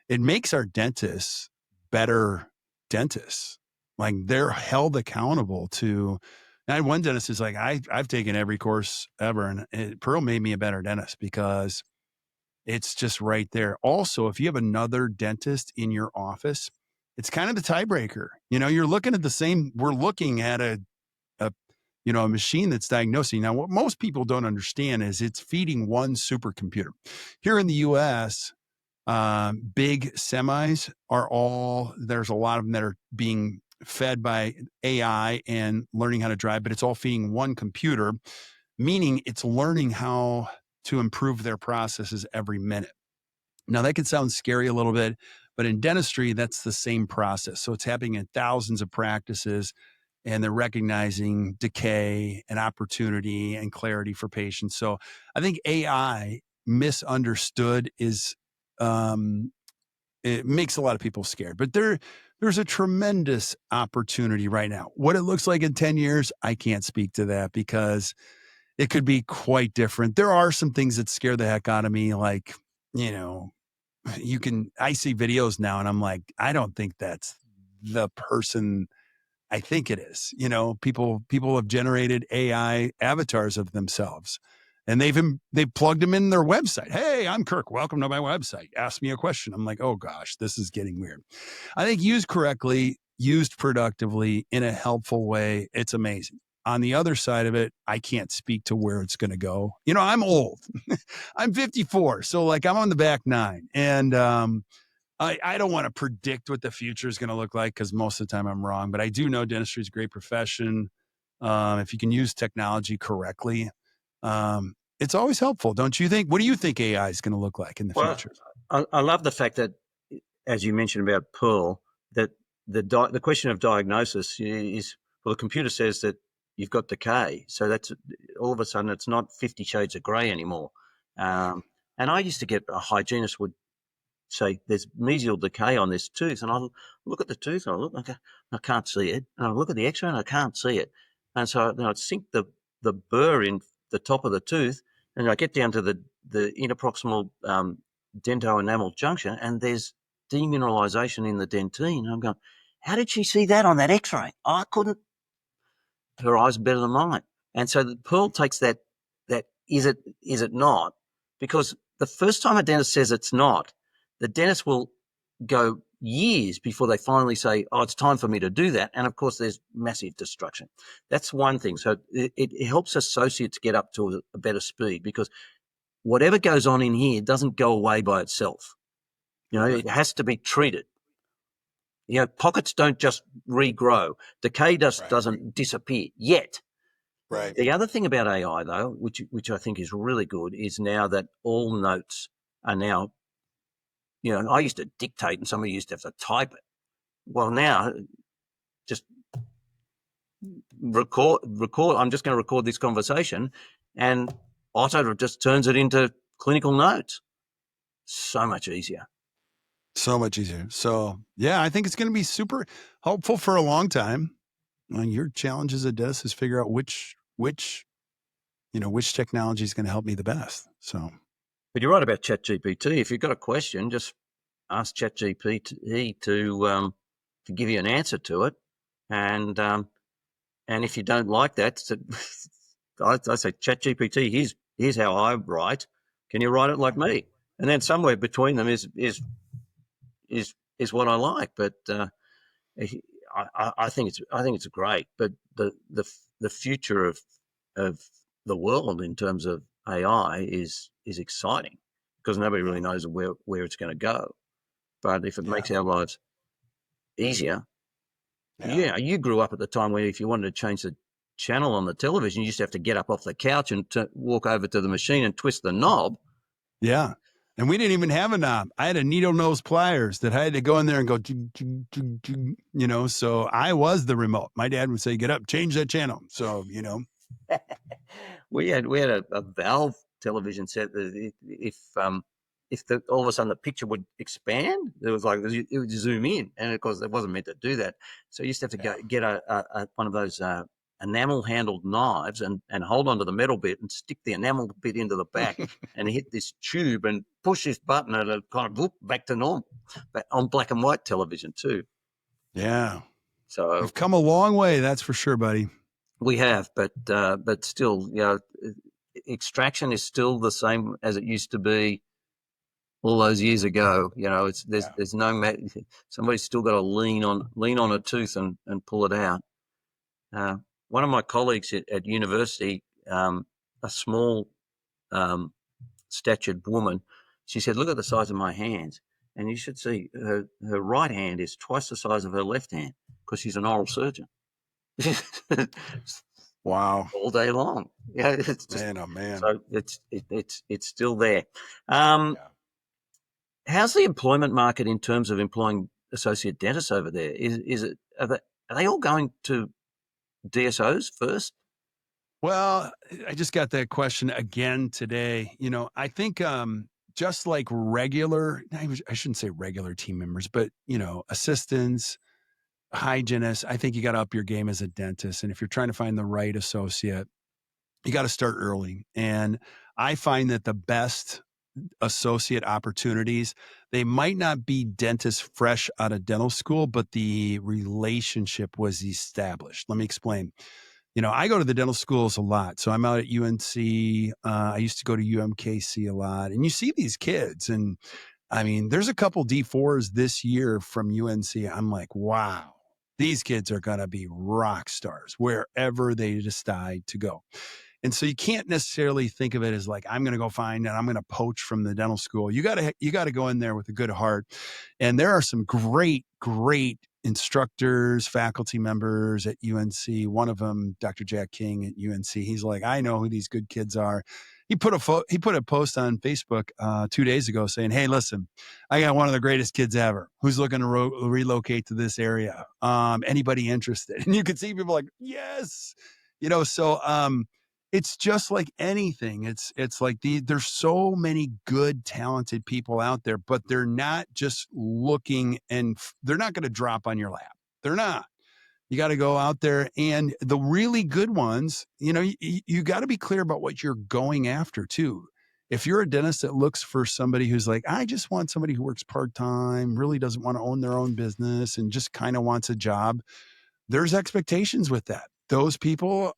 makes our dentists better dentists. Like, they're held accountable to. I had one dentist who's like, I've taken every course ever, and Pearl made me a better dentist because it's just right there. Also, if you have another dentist in your office, it's kind of the tiebreaker. You're looking at we're looking at a a machine that's diagnosing. Now, what most people don't understand is it's feeding one supercomputer. Here in the US, big semis there's a lot of them that are being fed by AI and learning how to drive, but it's all feeding one computer, meaning it's learning how to improve their processes every minute. Now, that could sound scary a little bit, but in dentistry, that's the same process. So it's happening in thousands of practices, and they're recognizing decay and opportunity and clarity for patients. So I think AI misunderstood it makes a lot of people scared, but there's a tremendous opportunity right now. What it looks like in 10 years, I can't speak to that because it could be quite different. There are some things that scare the heck out of me, like, I see videos now and I'm like, I don't think that's the person I think it is. People have generated AI avatars of themselves, and they've plugged them in their website. Hey, I'm Kirk. Welcome to my website. Ask me a question. I'm like, oh gosh, this is getting weird. I think used correctly, used productively in a helpful way, it's amazing. On the other side of it, I can't speak to where it's going to go. I'm old. I'm 54. So like I'm on the back nine, and I don't want to predict what the future is going to look like because most of the time I'm wrong, but I do know dentistry is a great profession. If you can use technology correctly, it's always helpful, don't you think? What do you think AI is going to look like in the future? I love the fact that, as you mentioned about Pearl, that the question of diagnosis is, well, the computer says that you've got decay. So that's all of a sudden it's not 50 shades of grey anymore. And I used to get a hygienist would say there's mesial decay on this tooth, and I'll look at the tooth and I can't see it. And I look at the X-ray and I can't see it. And so then I'd sink the burr in the top of the tooth, and I get down to the interproximal dento-enamel junction, and there's demineralization in the dentine. And I'm going, how did she see that on that X-ray? I couldn't. Her eyes are better than mine. And so the Pearl takes that is it not? Because the first time a dentist says it's not, the dentist will go years before they finally say, oh, it's time for me to do that. And of course, there's massive destruction. That's one thing. So it helps associates get up to a better speed, because whatever goes on in here doesn't go away by itself. It has to be treated. Pockets don't just regrow. Decay doesn't disappear yet. Right. The other thing about AI, though, which I think is really good, is now that all notes are now, I used to dictate and somebody used to have to type it. Well, now just record. I'm just going to record this conversation, and Otto just turns it into clinical notes. So much easier. So much easier. So yeah, I think it's going to be super helpful for a long time. Your challenge as a dentist is figure out which technology is going to help me the best. So, but you're right about ChatGPT. If you've got a question, just ask ChatGPT to give you an answer to it, and if you don't like that, I say, ChatGPT, here's how I write. Can you write it like me? And then somewhere between them is what I like. But I think it's great. But the future of the world in terms of AI is exciting, because nobody really knows where it's going to go. But if it makes our lives easier. Yeah. You grew up at the time where if you wanted to change the channel on the television, you used to have to get up off the couch and walk over to the machine and twist the knob. Yeah. And we didn't even have a knob. I had a needle nose pliers that I had to go in there and go, so I was the remote. My dad would say, get up, change that channel. So, We had a valve television set that all of a sudden the picture would expand, it would zoom in, and of course it wasn't meant to do that. So you used to have to get a one of those enamel handled knives and hold onto the metal bit and stick the enamel bit into the back and hit this tube and push this button and it kind of whoop back to normal, but on black and white television too. Yeah. So we've come a long way, that's for sure, buddy. We have, but still, extraction is still the same as it used to be all those years ago. There's no somebody's still got to lean on a tooth and pull it out. One of my colleagues at university, a small statured woman, she said, "Look at the size of my hands," and you should see her right hand is twice the size of her left hand because she's an oral surgeon. Wow. All day long. Yeah, it's just, man, oh man. So it's still there. How's the employment market in terms of employing associate dentists over there? Are they all going to DSOs first? Well, I just got that question again today. I think just like regular, I shouldn't say regular team members, but assistants, hygienists, I think you got to up your game as a dentist. And if you're trying to find the right associate, you got to start early. And I find that the best associate opportunities, they might not be dentists fresh out of dental school, but the relationship was established. Let me explain. I go to the dental schools a lot. So I'm out at UNC. I used to go to UMKC a lot. And you see these kids. And I mean, there's a couple D4s this year from UNC. I'm like, wow, these kids are going to be rock stars wherever they decide to go. And so you can't necessarily think of it as like, I'm going to go find and I'm going to poach from the dental school. You got to go in there with a good heart. And there are some great instructors, faculty members at UNC. One of them, Dr. Jack King at UNC. He's like, I know who these good kids are. He put a post on Facebook 2 days ago saying, hey, listen, I got one of the greatest kids ever who's looking to relocate to this area. Anybody interested? And you could see people like, yes, so it's just like anything. It's like there's so many good, talented people out there, but they're not just looking and they're not going to drop on your lap. They're not. You got to go out there, and the really good ones, you got to be clear about what you're going after too. If you're a dentist that looks for somebody who's like, I just want somebody who works part-time, really doesn't want to own their own business and just kind of wants a job, there's expectations with that. Those people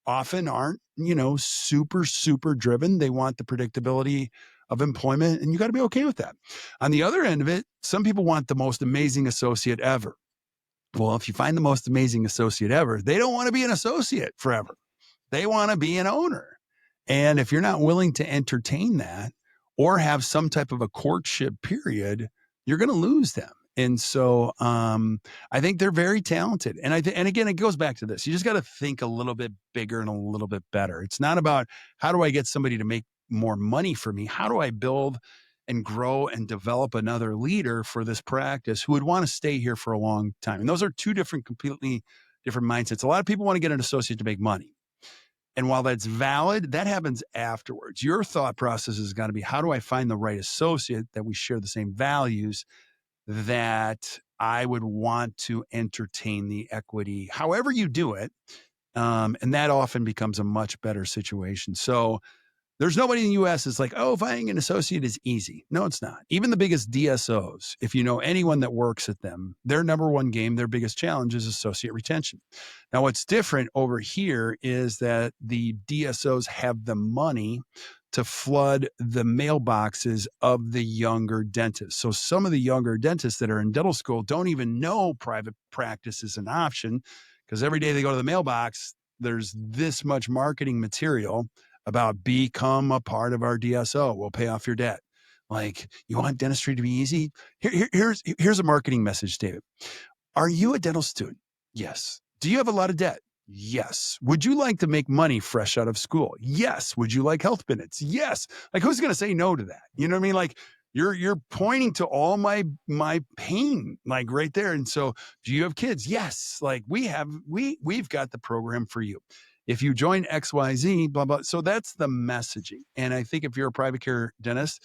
often aren't, super, super driven. They want the predictability of employment, and you got to be okay with that. On the other end of it, some people want the most amazing associate ever. Well, if you find the most amazing associate ever, they don't want to be an associate forever. They want to be an owner. And if you're not willing to entertain that or have some type of a courtship period, you're going to lose them. And so I think they're very talented. And and again, it goes back to this. You just got to think a little bit bigger and a little bit better. It's not about how do I get somebody to make more money for me? How do I build and grow and develop another leader for this practice who would want to stay here for a long time? And those are two completely different mindsets. A lot of people want to get an associate to make money. And while that's valid, that happens afterwards. Your thought process is going to be, how do I find the right associate that we share the same values, that I would want to entertain the equity, however you do it. And that often becomes a much better situation. So there's nobody in the U.S. that's like, oh, finding an associate is easy. No, it's not. Even the biggest DSOs, if you know anyone that works at them, their number one game, their biggest challenge is associate retention. Now, what's different over here is that the DSOs have the money to flood the mailboxes of the younger dentists. So some of the younger dentists that are in dental school don't even know private practice is an option, because every day they go to the mailbox, there's this much marketing material about become a part of our DSO. We'll pay off your debt. Like, you want dentistry to be easy? Here's a marketing message, David. Are you a dental student? Yes. Do you have a lot of debt? Yes. Would you like to make money fresh out of school? Yes. Would you like health benefits? Yes. Like, who's going to say no to that? You know what I mean? Like, you're pointing to all my pain, like right there. And so, do you have kids? Yes. Like, we've got the program for you. If you join XYZ, blah, blah. So that's the messaging. And I think if you're a private care dentist,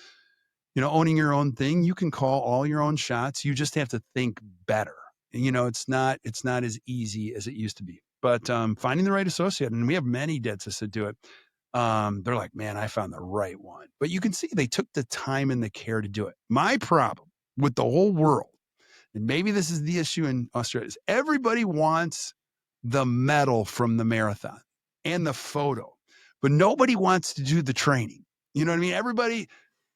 owning your own thing, you can call all your own shots. You just have to think better. It's not as easy as it used to be. But finding the right associate, and we have many dentists that do it. They're like, man, I found the right one. But you can see they took the time and the care to do it. My problem with the whole world, and maybe this is the issue in Australia, is everybody wants the medal from the marathon and the photo, but nobody wants to do the training. You know what I mean?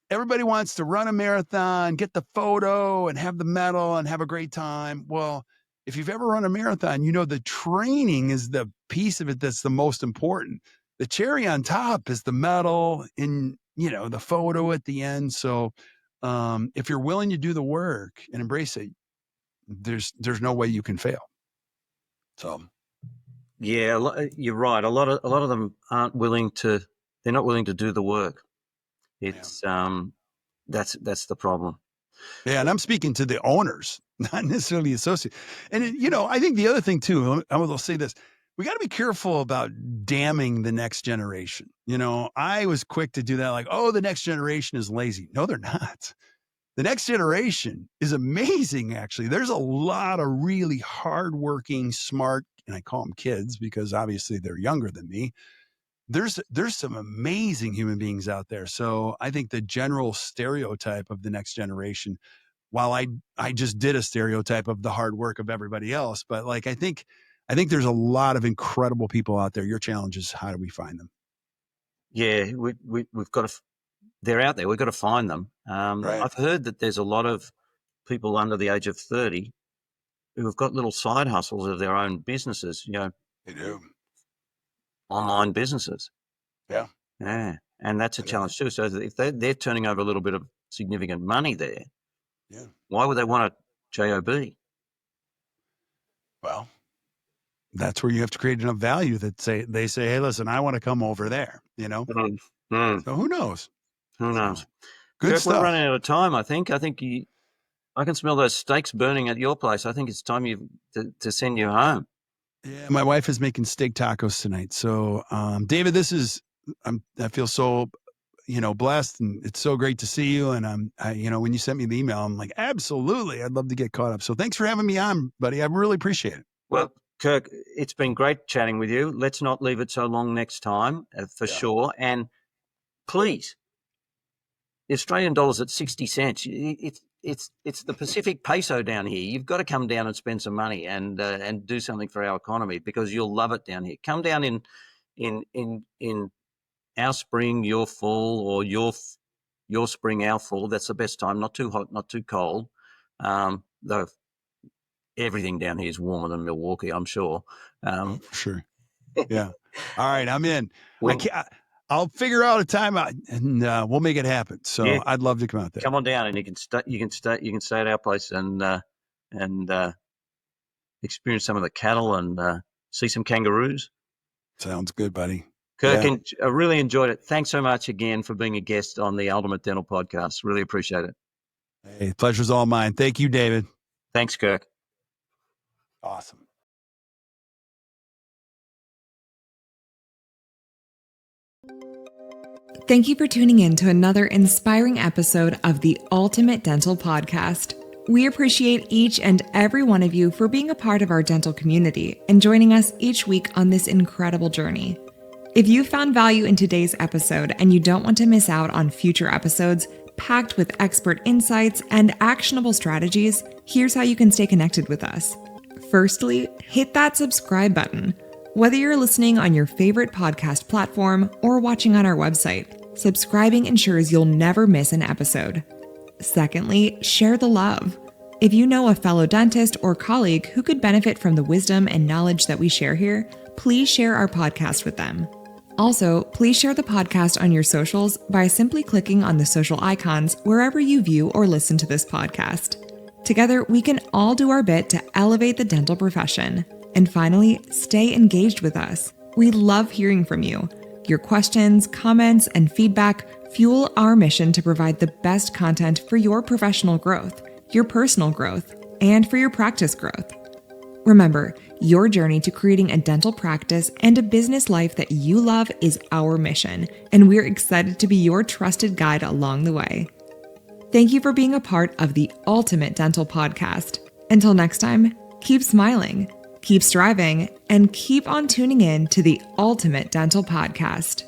Everybody wants to run a marathon, get the photo and have the medal and have a great time. Well, if you've ever run a marathon, the training is the piece of it that's the most important. The cherry on top is the medal and, the photo at the end. So if you're willing to do the work and embrace it, there's no way you can fail. So. Yeah, you're right. A lot of them they're not willing to do the work. It's that's the problem. Yeah, and I'm speaking to the owners, not necessarily associates. And I think the other thing too, I will say this: we got to be careful about damning the next generation. I was quick to do that, like, oh, the next generation is lazy. No, they're not. The next generation is amazing. Actually, there's a lot of really hardworking, smart, and I call them kids because obviously they're younger than me. There's some amazing human beings out there. So I think the general stereotype of the next generation, while I just did a stereotype of the hard work of everybody else, but like, I think there's a lot of incredible people out there. Your challenge is, how do we find them? Yeah, we've got to, they're out there. We've got to find them. Right. I've heard that there's a lot of people under the age of 30 who have got little side hustles of their own businesses, They do. Online businesses. Yeah. Yeah. And that's a challenge too. So if they're turning over a little bit of significant money there, why would they want a job? Well, that's where you have to create enough value that they say, hey, listen, I want to come over there, So who knows? Who knows? So, good Kirk, stuff. We're running out of time, I think. I can smell those steaks burning at your place. I think it's time to send you home. Yeah, my wife is making steak tacos tonight. So, David, I feel so, blessed, and it's so great to see you. And when you sent me the email, I'm like, absolutely, I'd love to get caught up. So thanks for having me on, buddy. I really appreciate it. Well, Kirk, it's been great chatting with you. Let's not leave it so long next time, for sure. And please, the Australian dollar's at 60 cents. It's the Pacific peso down here. You've got to come down and spend some money and do something for our economy, because you'll love it down here. Come down in our spring, your fall, or your spring, our fall. That's the best time. Not too hot, not too cold. Though everything down here is warmer than Milwaukee, I'm sure. Sure. Yeah. All right, I'm in. I'll figure out a time and we'll make it happen. So I'd love to come out there. Come on down, and you can stay at our place and experience some of the cattle and see some kangaroos. Sounds good, buddy. Kirk, I really enjoyed it. Thanks so much again for being a guest on the Ultimate Dental Podcast. Really appreciate it. Hey, pleasure's all mine. Thank you, David. Thanks, Kirk. Awesome. Thank you for tuning in to another inspiring episode of the Ultimate Dental Podcast. We appreciate each and every one of you for being a part of our dental community and joining us each week on this incredible journey. If you found value in today's episode and you don't want to miss out on future episodes packed with expert insights and actionable strategies, here's how you can stay connected with us. Firstly, hit that subscribe button. Whether you're listening on your favorite podcast platform or watching on our website, subscribing ensures you'll never miss an episode. Secondly, share the love. If you know a fellow dentist or colleague who could benefit from the wisdom and knowledge that we share here, please share our podcast with them. Also, please share the podcast on your socials by simply clicking on the social icons wherever you view or listen to this podcast. Together, we can all do our bit to elevate the dental profession. And finally, stay engaged with us. We love hearing from you. Your questions, comments, and feedback fuel our mission to provide the best content for your professional growth, your personal growth, and for your practice growth. Remember, your journey to creating a dental practice and a business life that you love is our mission, and we're excited to be your trusted guide along the way. Thank you for being a part of the Ultimate Dental Podcast. Until next time, keep smiling, keep striving, and keep on tuning in to the Ultimate Dental Podcast.